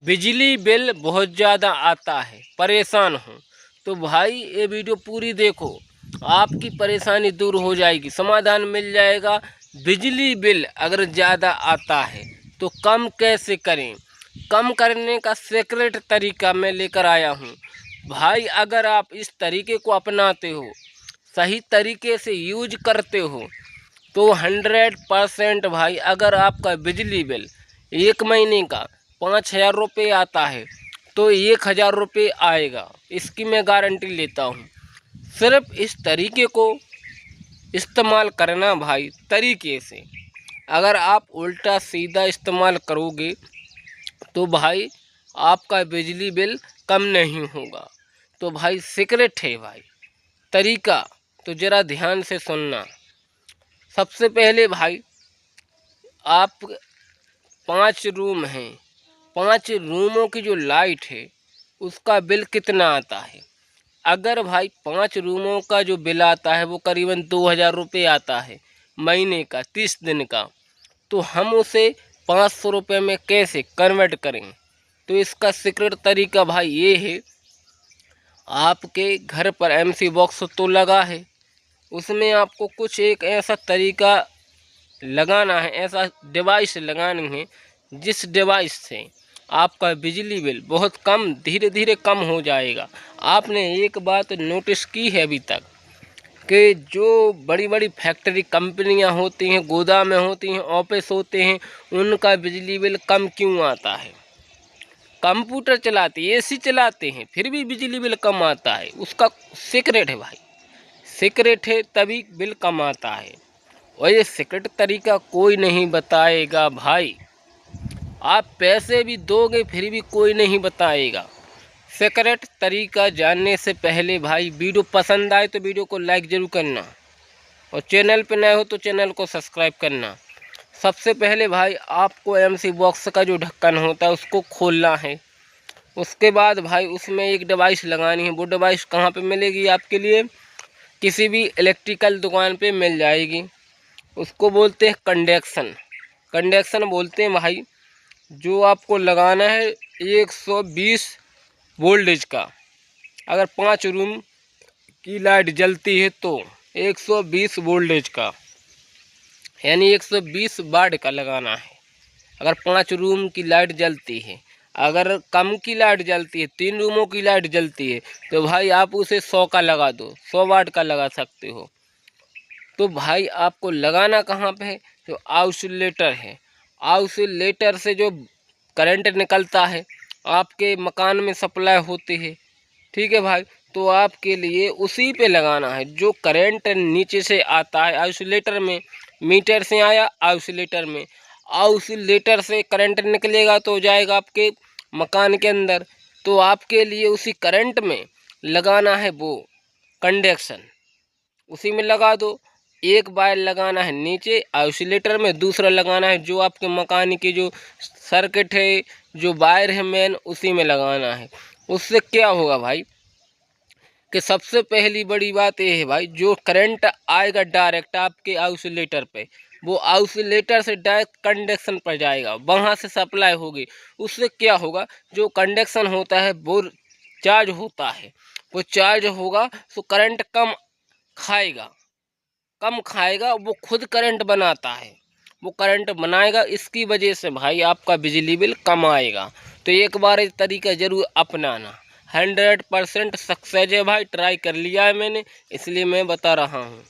बिजली बिल बहुत ज़्यादा आता है, परेशान हूँ। तो भाई ये वीडियो पूरी देखो, आपकी परेशानी दूर हो जाएगी, समाधान मिल जाएगा। बिजली बिल अगर ज़्यादा आता है तो कम कैसे करें, कम करने का सीक्रेट तरीका मैं लेकर आया हूँ। भाई अगर आप इस तरीके को अपनाते हो, सही तरीके से यूज करते हो, तो 100% भाई अगर आपका बिजली बिल एक महीने का 5,000 रुपये आता है तो 1,000 रुपये आएगा, इसकी मैं गारंटी लेता हूँ। सिर्फ इस तरीके को इस्तेमाल करना भाई, तरीके से। अगर आप उल्टा सीधा इस्तेमाल करोगे तो भाई आपका बिजली बिल कम नहीं होगा। तो भाई सीक्रेट है भाई, तरीका तो ज़रा ध्यान से सुनना। सबसे पहले भाई, आप 5 रूम हैं, 5 रूमों की जो लाइट है उसका बिल कितना आता है। अगर भाई 5 रूमों का जो बिल आता है वो करीबन 2,000 रुपये आता है महीने का, 30 दिन का, तो हम उसे 500 रुपये में कैसे कन्वर्ट करें। तो इसका सीक्रेट तरीका भाई ये है, आपके घर पर एमसी बॉक्स तो लगा है, उसमें आपको कुछ एक ऐसा तरीका लगाना है, ऐसा डिवाइस लगानी है जिस डिवाइस से आपका बिजली बिल बहुत कम, धीरे धीरे कम हो जाएगा। आपने एक बात नोटिस की है अभी तक कि जो बड़ी बड़ी फैक्ट्री कंपनियां होती हैं, गोदाम में होती हैं, ऑफिस होते हैं, उनका बिजली बिल कम क्यों आता है। कंप्यूटर चलाते, एसी चलाते हैं, फिर भी बिजली बिल कम आता है। उसका सीक्रेट है भाई, सीक्रेट है, तभी बिल कम आता है। और ये सीक्रेट तरीका कोई नहीं बताएगा भाई, आप पैसे भी दोगे फिर भी कोई नहीं बताएगा। सीक्रेट तरीका जानने से पहले भाई, वीडियो पसंद आए तो वीडियो को लाइक ज़रूर करना, और चैनल पर नए हो तो चैनल को सब्सक्राइब करना। सबसे पहले भाई आपको एमसी बॉक्स का जो ढक्कन होता है उसको खोलना है। उसके बाद भाई उसमें एक डिवाइस लगानी है। वो डिवाइस कहाँ पे मिलेगी आपके लिए, किसी भी इलेक्ट्रिकल दुकान पे मिल जाएगी। उसको बोलते हैं कंडक्शन, कंडक्शन बोलते हैं भाई। जो आपको लगाना है 120 वोल्टेज का। अगर 5 रूम की लाइट जलती है तो 120 वोल्टेज का, यानी 120 वाट का लगाना है। अगर 5 रूम की लाइट जलती है, अगर कम की लाइट जलती है, 3 रूमों की लाइट जलती है, तो भाई आप उसे 100 का लगा दो, 100 वाट का लगा सकते हो। तो भाई आपको लगाना कहाँ पे है, जो आउसुलेटर है, आउसुलेटर से जो करंट निकलता है आपके मकान में सप्लाई होती है, ठीक है भाई। तो आपके लिए उसी पे लगाना है जो करंट नीचे से आता है आउसुलेटर में। मीटर से आया आउसुलेटर में, आउसुलेटर से करंट निकलेगा तो जाएगा आपके मकान के अंदर। तो आपके लिए उसी करंट में लगाना है वो कंडक्शन, उसी में लगा दो। एक वायर लगाना है नीचे आइसोलेटर में, दूसरा लगाना है जो आपके मकान की जो सर्किट है, जो वायर है मेन, उसी में लगाना है। उससे क्या होगा भाई कि सबसे पहली बड़ी बात ये है भाई, जो करंट आएगा डायरेक्ट आपके आइसोलेटर पे, वो आइसोलेटर से डायरेक्ट कंडक्शन पर जाएगा, वहाँ से सप्लाई होगी। उससे क्या होगा, जो कंडक्शन होता है वो चार्ज होता है, वो चार्ज होगा तो करंट खाएगा कम खाएगा, वो खुद करंट बनाता है, वो करंट बनाएगा। इसकी वजह से भाई आपका बिजली बिल कम आएगा। तो एक बार ये तरीका ज़रूर अपनाना, 100% सक्सेस है भाई। ट्राई कर लिया है मैंने, इसलिए मैं बता रहा हूँ।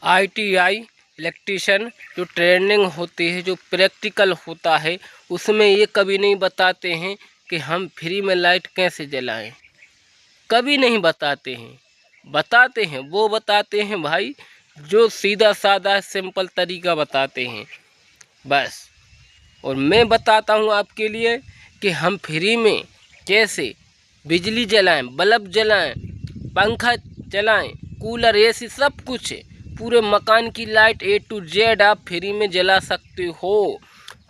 ITI इलेक्ट्रीशियन जो ट्रेनिंग होती है, जो प्रैक्टिकल होता है, उसमें ये कभी नहीं बताते हैं कि हम फ्री में लाइट कैसे जलाएं, कभी नहीं बताते हैं। बताते हैं वो बताते हैं भाई जो सीधा साधा सिंपल तरीका बताते हैं बस। और मैं बताता हूँ आपके लिए कि हम फ्री में कैसे बिजली जलाएं, बल्ब जलाएं, पंखा चलाएं, कूलर, एसी, सब कुछ है। पूरे मकान की लाइट A to Z आप फ्री में जला सकते हो,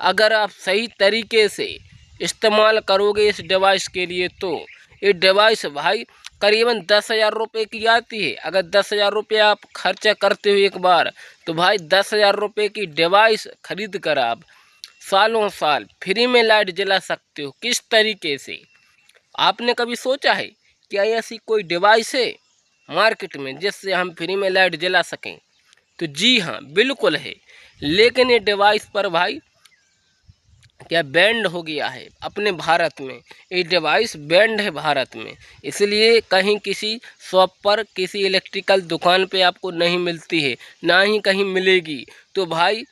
अगर आप सही तरीके से इस्तेमाल करोगे इस डिवाइस के लिए। तो ये डिवाइस भाई करीबन 10,000 रुपये की आती है। अगर 10,000 रुपये आप खर्चा करते हो एक बार, तो भाई 10,000 रुपये की डिवाइस खरीद कर आप सालों साल फ्री में लाइट जला सकते हो। किस तरीके से? आपने कभी सोचा है क्या ऐसी कोई डिवाइस है मार्केट में जिससे हम फ्री में लाइट जला सकें? तो जी हाँ, बिल्कुल है। लेकिन ये डिवाइस पर भाई क्या बैंड हो गया है अपने भारत में। ये डिवाइस बैंड है भारत में, इसलिए कहीं किसी शॉप पर, किसी इलेक्ट्रिकल दुकान पे आपको नहीं मिलती है, ना ही कहीं मिलेगी। तो भाई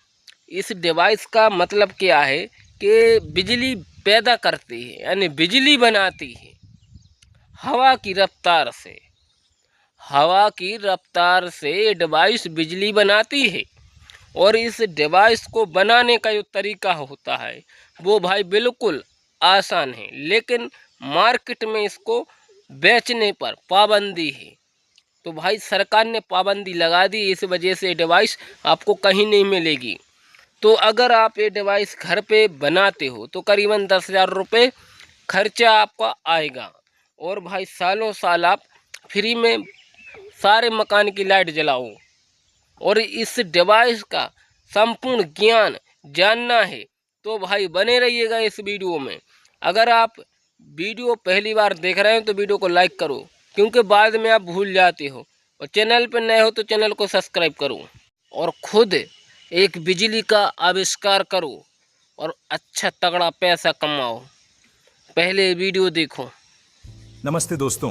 इस डिवाइस का मतलब क्या है कि बिजली पैदा करती है, यानी बिजली बनाती है हवा की रफ्तार से। हवा की रफ्तार से ये डिवाइस बिजली बनाती है। और इस डिवाइस को बनाने का जो तरीका होता है वो भाई बिल्कुल आसान है, लेकिन मार्केट में इसको बेचने पर पाबंदी है। तो भाई सरकार ने पाबंदी लगा दी, इस वजह से डिवाइस आपको कहीं नहीं मिलेगी। तो अगर आप ये डिवाइस घर पे बनाते हो तो करीबन 10,000 रुपये खर्चा आपका आएगा। और भाई सालों साल आप फ्री में सारे मकान की लाइट जलाओ। और इस डिवाइस का संपूर्ण ज्ञान जानना है तो भाई बने रहिएगा इस वीडियो में। अगर आप वीडियो पहली बार देख रहे हैं तो वीडियो को लाइक करो, क्योंकि बाद में आप भूल जाते हो। और चैनल पर नए हो तो चैनल को सब्सक्राइब करो और खुद एक बिजली का आविष्कार करो और अच्छा तगड़ा पैसा कमाओ। पहले वीडियो देखो। नमस्ते दोस्तों,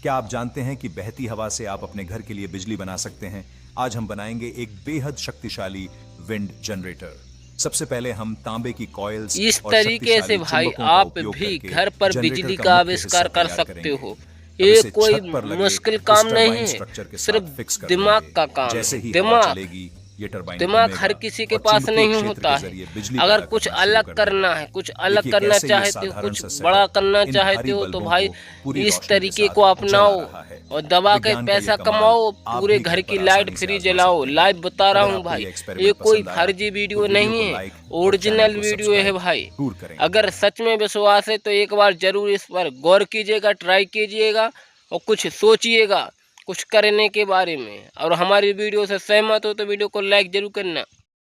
क्या आप जानते हैं कि बहती हवा से आप अपने घर के लिए बिजली बना सकते हैं? आज हम बनाएंगे एक बेहद शक्तिशाली विंड जनरेटर। सबसे पहले हम तांबे की कॉइल्स इस और तरीके से शक्तिशाली भाई चुंबकों का आप उपयोग भी करके घर पर जनरेटर बिजली का का मुख्य हिस्सा आविष्कार कर तैयार सकते करेंगे। हो। अब ये इसे कोई छत पर लगे मुश्किल इस काम नहीं टरबाइन है, स्ट्रक्चर के सिर्फ साथ फिक्स कर दिमाग देंगे। का काम जैसे है। ही हवा दिमाग चलेगी, ये टरबाइन दिमाग घूमेगा हर किसी के और पास चुंबकीय नहीं क्षेत्र होता के है। जरिए बिजली अगर पैदा कुछ करना शुरू अलग कर करना देगा। है, कुछ अलग देखिए करना कैसे ये चाहते हो, साधारण कुछ सा बड़ा सेटअप करना इन चाहते भारी हो तो बल्बों भाई को पूरी इस रोशनी के तरीके साथ को जला अपनाओ रहा है। और दबा के विज्ञान का ये पैसा कमाल कमाओ। आप पूरे भी घर घर की पर लाइट आसानी से फ्री आजमा जलाओ। सकते हैं। लाइव बता रहा अगर हूँ आपको भाई, ये ये एक्सपेरिमेंट कोई पसंद आया फर्जी तो वीडियो वीडियो नहीं को है, लाइक और चैनल ओरिजिनल को वीडियो है सब्सक्राइब भाई। जरूर करें। अगर सच में विश्वास है तो एक बार जरूर इस पर गौर कीजिएगा, ट्राई कीजिएगा और कुछ सोचिएगा कुछ करने के बारे में। और हमारी वीडियो से सहमत हो तो वीडियो को लाइक जरूर करना।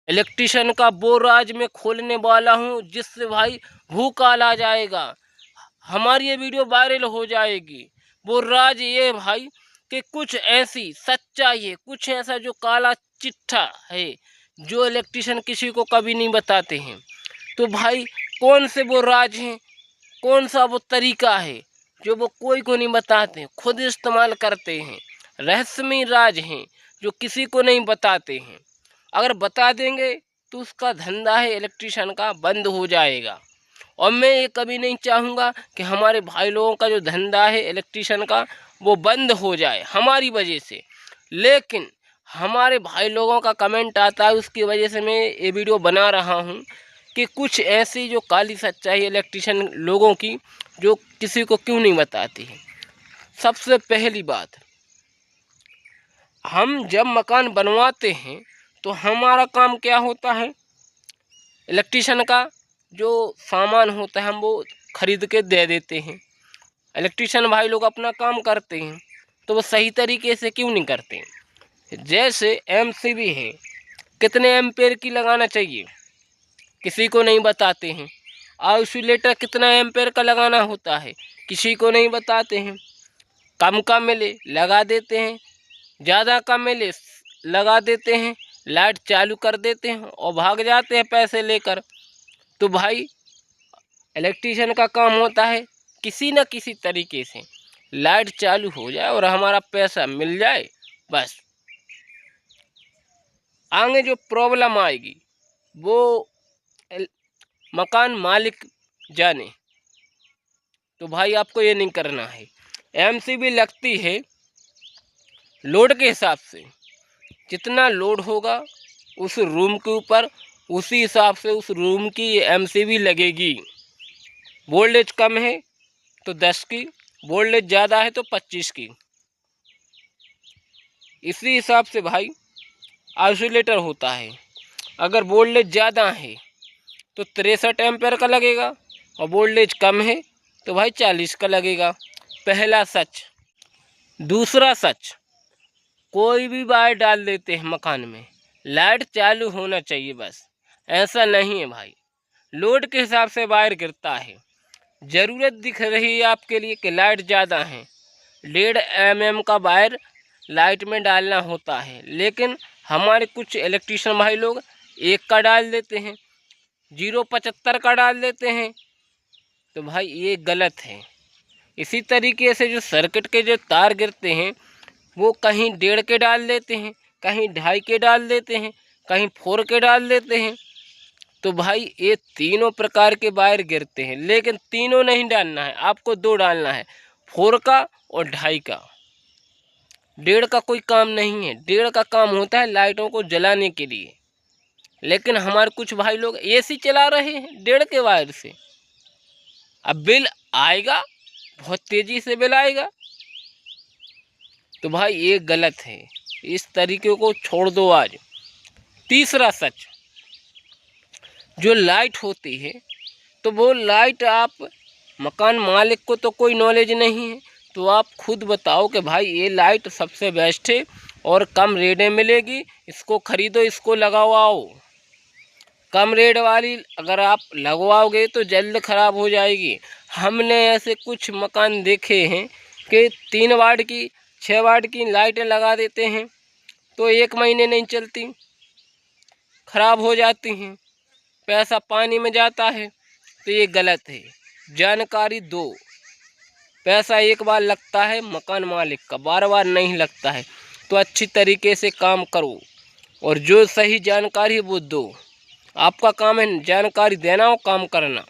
इलेक्ट्रिशियन का वो राज में खोलने वाला हूँ जिससे भाई भूकाल आ जाएगा, हमारी ये वीडियो वायरल हो जाएगी। वो राज ये भाई कि कुछ ऐसी सच्चाई है, कुछ ऐसा जो काला चिट्ठा है जो इलेक्ट्रिशियन किसी को कभी नहीं बताते हैं। तो भाई कौन से वो राज हैं, कौन सा वो तरीका है जो वो कोई को नहीं बताते, खुद इस्तेमाल करते हैं। रहस्यमय राज हैं जो किसी को नहीं बताते हैं। अगर बता देंगे तो उसका धंधा है इलेक्ट्रिशियन का बंद हो जाएगा। और मैं ये कभी नहीं चाहूँगा कि हमारे भाई लोगों का जो धंधा है इलेक्ट्रिशियन का वो बंद हो जाए हमारी वजह से। लेकिन हमारे भाई लोगों का कमेंट आता है, उसकी वजह से मैं ये वीडियो बना रहा हूँ कि कुछ ऐसी जो काली सच्चाई इलेक्ट्रिशियन लोगों की जो किसी को क्यों नहीं बताती है। सबसे पहली बात, हम जब मकान बनवाते हैं तो हमारा काम क्या होता है, इलेक्ट्रिशियन का जो सामान होता है हम वो खरीद के दे देते हैं। इलेक्ट्रिशियन भाई लोग अपना काम करते हैं तो वो सही तरीके से क्यों नहीं करते हैं। जैसे एमसीबी है, कितने एम्पेयर की लगाना चाहिए किसी को नहीं बताते हैं। आइसोलेटर कितना एम्पेयर का लगाना होता है किसी को नहीं बताते हैं। कम का मिले लगा देते हैं, ज़्यादा का मिले लगा देते हैं, लाइट चालू कर देते हैं और भाग जाते हैं पैसे लेकर। तो भाई इलेक्ट्रिशियन का काम होता है किसी न किसी तरीके से लाइट चालू हो जाए और हमारा पैसा मिल जाए, बस। आगे जो प्रॉब्लम आएगी वो मकान मालिक जाने। तो भाई आपको ये नहीं करना है। एमसीबी लगती है लोड के हिसाब से, जितना लोड होगा उस रूम के ऊपर उसी हिसाब से उस रूम की एमसीबी लगेगी। वोल्टेज कम है तो 10 की, वोल्टेज ज़्यादा है तो 25 की। इसी हिसाब से भाई आइसोलेटर होता है। अगर वोल्टेज ज़्यादा है तो 63 एम्पेयर का लगेगा और वोल्टेज कम है तो भाई 40 का लगेगा। पहला सच। दूसरा सच, कोई भी वायर डाल देते हैं मकान में, लाइट चालू होना चाहिए बस। ऐसा नहीं है भाई। लोड के हिसाब से वायर गिरता है। ज़रूरत दिख रही है आपके लिए कि लाइट ज़्यादा है, 1.5 mm का वायर लाइट में डालना होता है, लेकिन हमारे कुछ इलेक्ट्रीशियन भाई लोग 1 का डाल देते हैं, 0.75 का डाल देते हैं। तो भाई ये गलत है। इसी तरीके से जो सर्किट के जो तार गिरते हैं वो कहीं 1.5 के डाल देते हैं, कहीं 2.5 के डाल देते हैं, कहीं 4 के डाल देते हैं। तो भाई ये तीनों प्रकार के वायर गिरते हैं, लेकिन तीनों नहीं डालना है, आपको 2 डालना है, 4 का और 2.5 का। 1.5 का कोई काम नहीं है। 1.5 का काम होता है लाइटों को जलाने के लिए, लेकिन हमारे कुछ भाई लोग एसी चला रहे हैं 1.5 के वायर से। अब बिल आएगा, बहुत तेज़ी से बिल आएगा। तो भाई ये गलत है, इस तरीके को छोड़ दो आज। तीसरा सच, जो लाइट होती है तो वो लाइट आप मकान मालिक को तो कोई नॉलेज नहीं है, तो आप खुद बताओ कि भाई ये लाइट सबसे बेस्ट है और कम रेट में मिलेगी, इसको ख़रीदो, इसको लगवाओ। कम रेट वाली अगर आप लगवाओगे तो जल्द ख़राब हो जाएगी। हमने ऐसे कुछ मकान देखे हैं कि 3 वाट की 6 वाट की लाइटें लगा देते हैं तो 1 महीने नहीं चलती, ख़राब हो जाती हैं, पैसा पानी में जाता है। तो ये गलत है। जानकारी दो। पैसा एक बार लगता है मकान मालिक का, बार बार नहीं लगता है। तो अच्छी तरीके से काम करो और जो सही जानकारी है वो दो। आपका काम है जानकारी देना और काम करना।